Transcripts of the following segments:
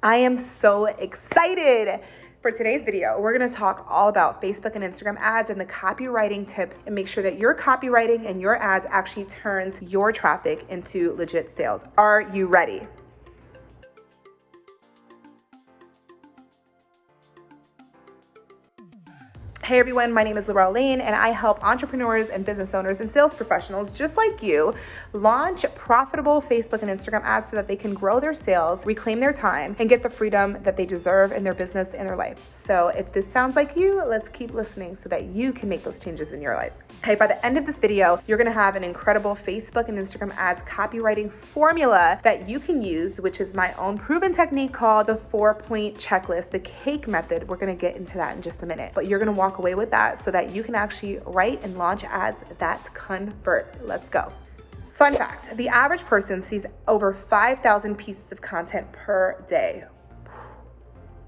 I am so excited. For today's video, we're gonna talk all about Facebook and Instagram ads and the copywriting tips and make sure that your copywriting and your ads actually turns your traffic into legit sales. Are you ready? Hey everyone, my name is Lorell Lane and I help entrepreneurs and business owners and sales professionals just like you launch profitable Facebook and Instagram ads so that they can grow their sales, reclaim their time, and get the freedom that they deserve in their business and their life. So if this sounds like you, let's keep listening so that you can make those changes in your life. Okay, by the end of this video, you're gonna have an incredible Facebook and Instagram ads copywriting formula that you can use, which is my own proven technique called the 4-point checklist, the cake method. We're gonna get into that in just a minute, but you're gonna walk away with that so that you can actually write and launch ads that convert. Let's go. Fun fact, the average person sees over 5,000 pieces of content per day.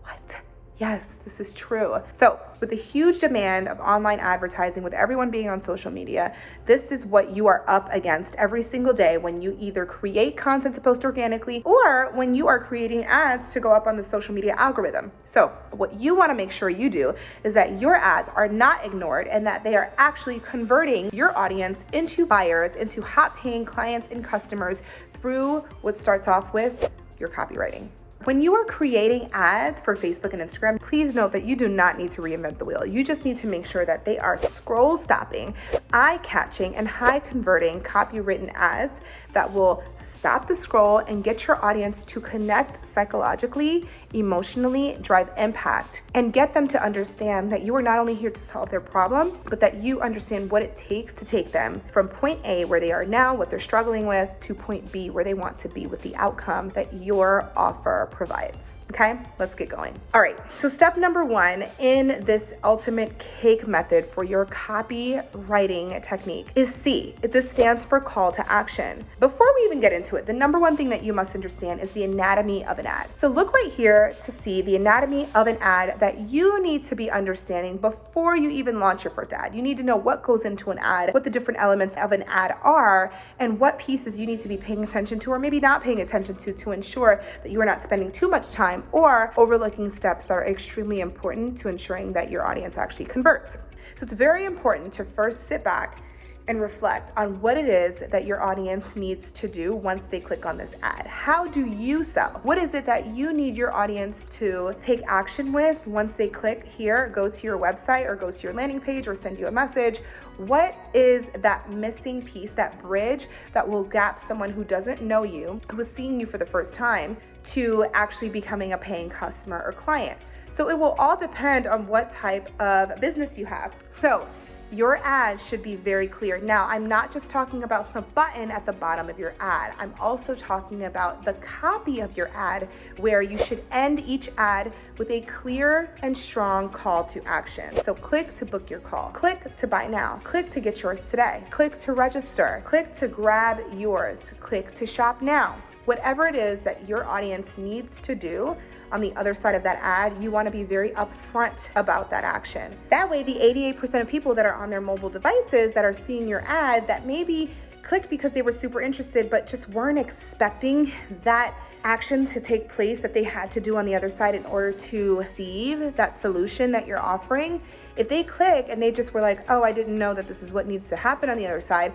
What? Yes, this is true. So with the huge demand of online advertising, with everyone being on social media, this is what you are up against every single day when you either create content to post organically or when you are creating ads to go up on the social media algorithm. So what you want to make sure you do is that your ads are not ignored and that they are actually converting your audience into buyers, into hot paying clients and customers through what starts off with your copywriting. When you are creating ads for Facebook and Instagram, please note that you do not need to reinvent the wheel. You just need to make sure that they are scroll stopping, eye-catching, and high-converting copywritten ads that will stop the scroll and get your audience to connect psychologically, emotionally, drive impact, and get them to understand that you are not only here to solve their problem, but that you understand what it takes to take them from point A, where they are now, what they're struggling with, to point B, where they want to be with the outcome that your offer provides. Okay, let's get going. All right, so step number one in this ultimate cake method for your copywriting technique is C. This stands for call to action. Before we even get into it, the number one thing that you must understand is the anatomy of an ad. So look right here to see the anatomy of an ad that you need to be understanding before you even launch your first ad. You need to know what goes into an ad, what the different elements of an ad are, and what pieces you need to be paying attention to or maybe not paying attention to ensure that you are not spending too much time or overlooking steps that are extremely important to ensuring that your audience actually converts. So it's very important to first sit back and reflect on what it is that your audience needs to do once they click on this ad. How do you sell? What is it that you need your audience to take action with once they click here, go to your website or go to your landing page or send you a message? What is that missing piece, that bridge that will gap someone who doesn't know you, who is seeing you for the first time, to actually becoming a paying customer or client? So it will all depend on what type of business you have. So your ad should be very clear. Now, I'm not just talking about the button at the bottom of your ad. I'm also talking about the copy of your ad, where you should end each ad with a clear and strong call to action. So click to book your call, click to buy now, click to get yours today, click to register, click to grab yours, click to shop now. Whatever it is that your audience needs to do on the other side of that ad, you want to be very upfront about that action. That way, the 88% of people that are on their mobile devices that are seeing your ad that maybe clicked because they were super interested but just weren't expecting that action to take place that they had to do on the other side in order to receive that solution that you're offering. If they click and they just were like, oh, I didn't know that this is what needs to happen on the other side,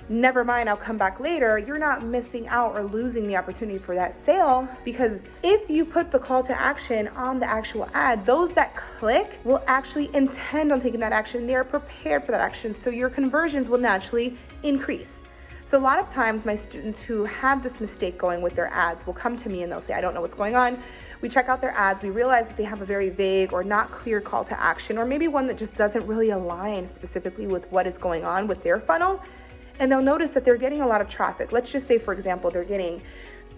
never mind, I'll come back later, you're not missing out or losing the opportunity for that sale, because if you put the call to action on the actual ad, those that click will actually intend on taking that action. They're prepared for that action, so your conversions will naturally increase. So a lot of times my students who have this mistake going with their ads will come to me and they'll say, I don't know what's going on. We check out their ads, we realize that they have a very vague or not clear call to action, or maybe one that just doesn't really align specifically with what is going on with their funnel. And they'll notice that they're getting a lot of traffic. Let's just say, for example, they're getting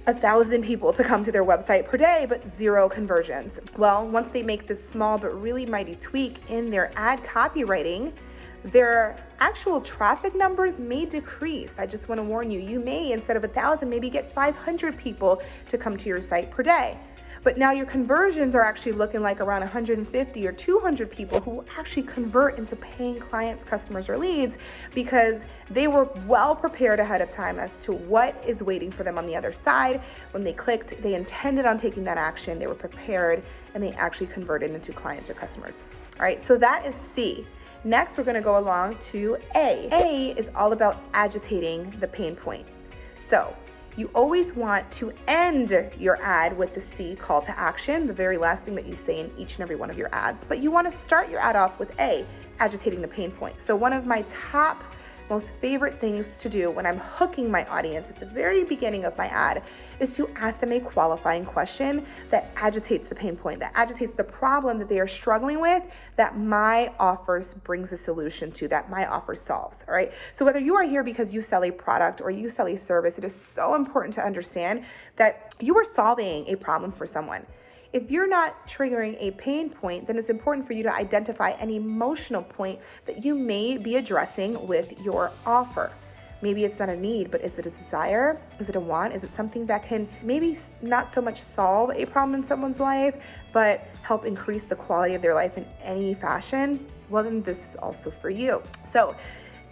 1,000 people to come to their website per day, but 0 conversions. Well, once they make this small but really mighty tweak in their ad copywriting, their actual traffic numbers may decrease. I just want to warn you, you may, instead of 1,000, maybe get 500 people to come to your site per day. But now your conversions are actually looking like around 150 or 200 people who actually convert into paying clients, customers, or leads because they were well prepared ahead of time as to what is waiting for them on the other side. When they clicked, they intended on taking that action, they were prepared, and they actually converted into clients or customers. All right, so that is C. Next, we're gonna go along to A. A is all about agitating the pain point. So you always want to end your ad with the C, call to action, the very last thing that you say in each and every one of your ads. But you want to start your ad off with A, agitating the pain point. So one of my top most favorite things to do when I'm hooking my audience at the very beginning of my ad is to ask them a qualifying question that agitates the pain point, that agitates the problem that they are struggling with, that my offers brings a solution to, that my offer solves, all right? So whether you are here because you sell a product or you sell a service, it is so important to understand that you are solving a problem for someone. If you're not triggering a pain point, then it's important for you to identify an emotional point that you may be addressing with your offer. Maybe it's not a need, but is it a desire? Is it a want? Is it something that can maybe not so much solve a problem in someone's life, but help increase the quality of their life in any fashion? Well, then this is also for you. So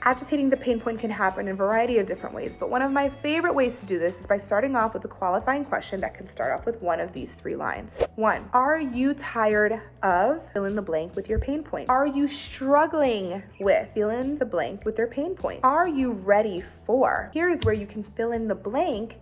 agitating the pain point can happen in a variety of different ways, but one of my favorite ways to do this is by starting off with a qualifying question that can start off with one of these 3 lines. 1, are you tired of fill in the blank with your pain point? Are you struggling with fill in the blank with their pain point? Are you ready for? Here is where you can fill in the blank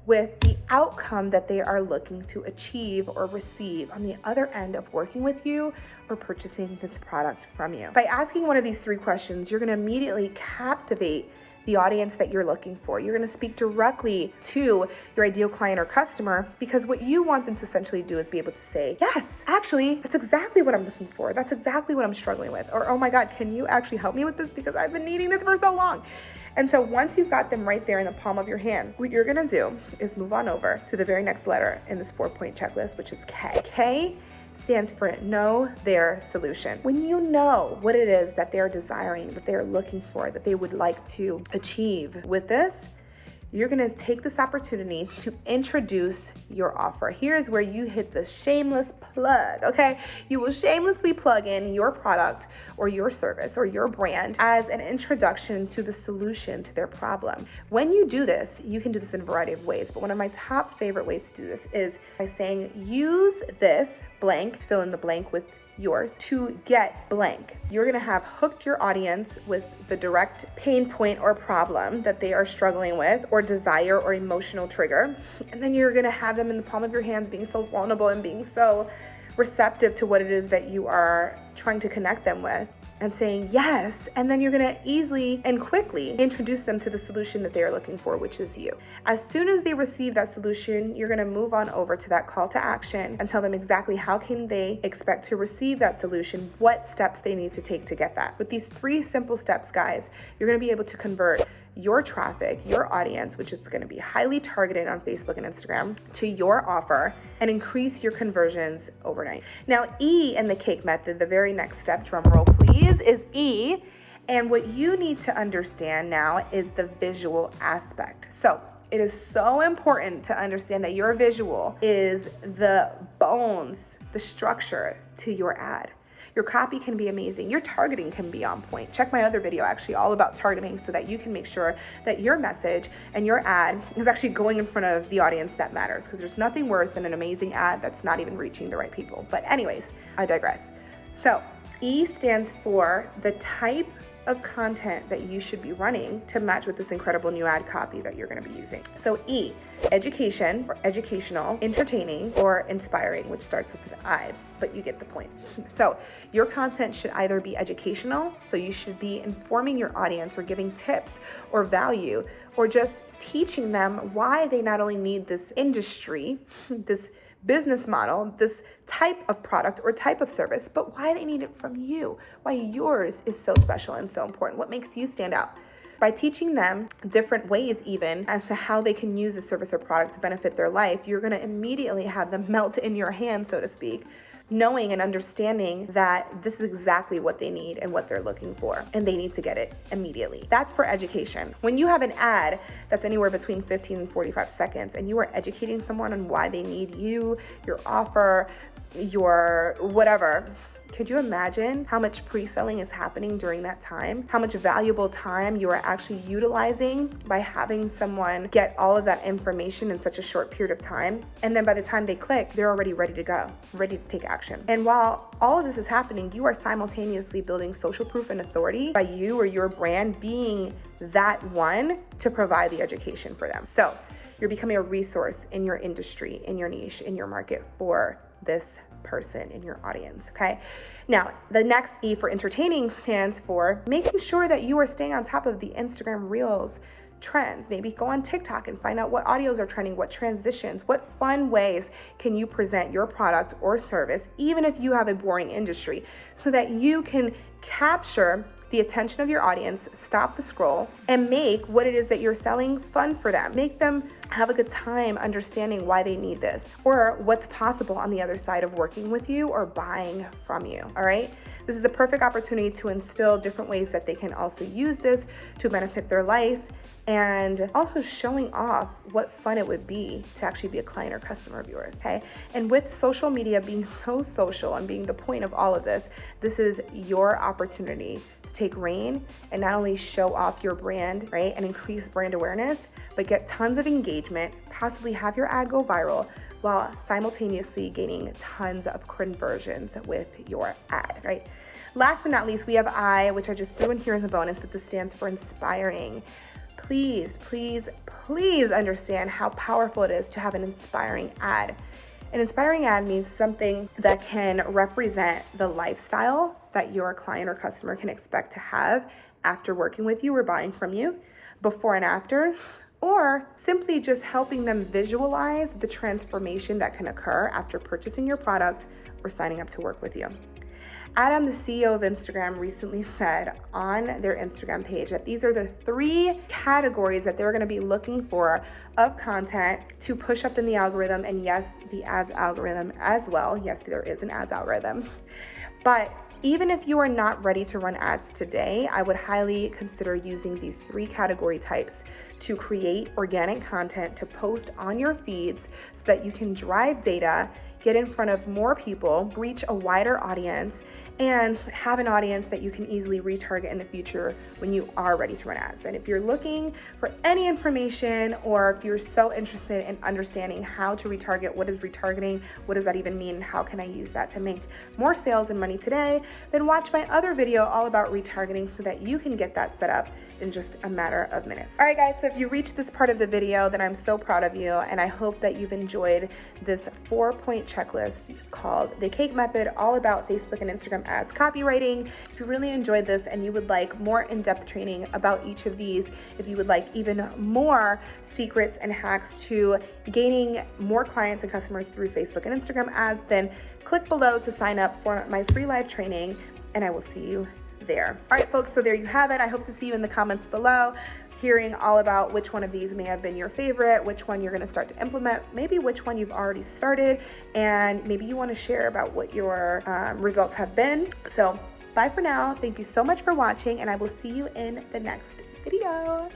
with the outcome that they are looking to achieve or receive on the other end of working with you or purchasing this product from you. By asking one of these 3 questions, you're gonna immediately captivate the audience that you're looking for. You're gonna speak directly to your ideal client or customer because what you want them to essentially do is be able to say, yes, actually, that's exactly what I'm looking for. That's exactly what I'm struggling with. Or, oh my God, can you actually help me with this because I've been needing this for so long. And so once you've got them right there in the palm of your hand, what you're gonna do is move on over to the very next letter in this 4-point checklist, which is K. K stands for know their solution. When you know what it is that they're desiring, that they're looking for, that they would like to achieve with this, you're gonna take this opportunity to introduce your offer. Here's where you hit the shameless plug, okay? You will shamelessly plug in your product or your service or your brand as an introduction to the solution to their problem. When you do this, you can do this in a variety of ways, but one of my top favorite ways to do this is by saying, use this blank, fill in the blank with yours to get blank. You're gonna have hooked your audience with the direct pain point or problem that they are struggling with or desire or emotional trigger. And then you're gonna have them in the palm of your hands being so vulnerable and being so receptive to what it is that you are trying to connect them with and saying yes. And then you're gonna easily and quickly introduce them to the solution that they are looking for, which is you. As soon as they receive that solution, you're gonna move on over to that call to action and tell them exactly how can they expect to receive that solution, what steps they need to take to get that. With these 3 simple steps, guys, you're gonna be able to convert your traffic, your audience, which is going to be highly targeted on Facebook and Instagram, to your offer and increase your conversions overnight. Now, E in the cake method, the very next step, drum roll please, is E. And what you need to understand now is the visual aspect. So it is so important to understand that your visual is the bones, the structure to your ad. Your copy can be amazing. Your targeting can be on point. Check my other video actually all about targeting so that you can make sure that your message and your ad is actually going in front of the audience that matters, because there's nothing worse than an amazing ad that's not even reaching the right people. But anyways, I digress. So E stands for the type of content that you should be running to match with this incredible new ad copy that you're going to be using. So E, education or educational, entertaining, or inspiring, which starts with an I, but you get the point. So your content should either be educational, so you should be informing your audience or giving tips or value, or just teaching them why they not only need this industry, this business model, this type of product or type of service, but why they need it from you, why yours is so special and so important, what makes you stand out. By teaching them different ways even as to how they can use a service or product to benefit their life, you're gonna immediately have them melt in your hand, so to speak, knowing and understanding that this is exactly what they need and what they're looking for, and they need to get it immediately. That's for education. When you have an ad that's anywhere between 15 and 45 seconds and you are educating someone on why they need you, your offer, your whatever, could you imagine how much pre-selling is happening during that time? How much valuable time you are actually utilizing by having someone get all of that information in such a short period of time? And then by the time they click, they're already ready to go, ready to take action. And while all of this is happening, you are simultaneously building social proof and authority by you or your brand being that one to provide the education for them. So you're becoming a resource in your industry, in your niche, in your market for this person in your audience, okay? Now, the next E for entertaining stands for making sure that you are staying on top of the Instagram Reels trends. Maybe go on TikTok and find out what audios are trending, what transitions, what fun ways can you present your product or service, even if you have a boring industry, so that you can capture the attention of your audience, stop the scroll, and make what it is that you're selling fun for them. Make them have a good time understanding why they need this or what's possible on the other side of working with you or buying from you, all right? This is a perfect opportunity to instill different ways that they can also use this to benefit their life, and also showing off what fun it would be to actually be a client or customer of yours, okay? And with social media being so social and being the point of all of this, this is your opportunity to take reign and not only show off your brand, right, and increase brand awareness, but get tons of engagement, possibly have your ad go viral, while simultaneously gaining tons of conversions with your ad, right? Last but not least, we have I, which I just threw in here as a bonus, but this stands for inspiring. Please, please, please understand how powerful it is to have an inspiring ad. An inspiring ad means something that can represent the lifestyle that your client or customer can expect to have after working with you or buying from you, before and afters, or simply just helping them visualize the transformation that can occur after purchasing your product or signing up to work with you. Adam, the CEO of Instagram, recently said on their Instagram page that these are the 3 categories that they're going to be looking for of content to push up in the algorithm, and yes, the ads algorithm as well. Yes, there is an ads algorithm. But even if you are not ready to run ads today, I would highly consider using these 3 category types to create organic content to post on your feeds so that you can drive data, get in front of more people, reach a wider audience, and have an audience that you can easily retarget in the future when you are ready to run ads. And if you're looking for any information, or if you're so interested in understanding how to retarget, what is retargeting, what does that even mean, how can I use that to make more sales and money today, then watch my other video all about retargeting so that you can get that set up in just a matter of minutes. All right, guys, so if you reached this part of the video, then I'm so proud of you, and I hope that you've enjoyed this 4-point checklist called The Cake Method, all about Facebook and Instagram ads copywriting. If you really enjoyed this and you would like more in-depth training about each of these, if you would like even more secrets and hacks to gaining more clients and customers through Facebook and Instagram ads, then click below to sign up for my free live training, and I will see you there. All right, folks, so there you have it. I hope to see you in the comments below, hearing all about which one of these may have been your favorite, which one you're going to start to implement, maybe which one you've already started, and maybe you want to share about what your results have been. So bye for now. Thank you so much for watching, and I will see you in the next video.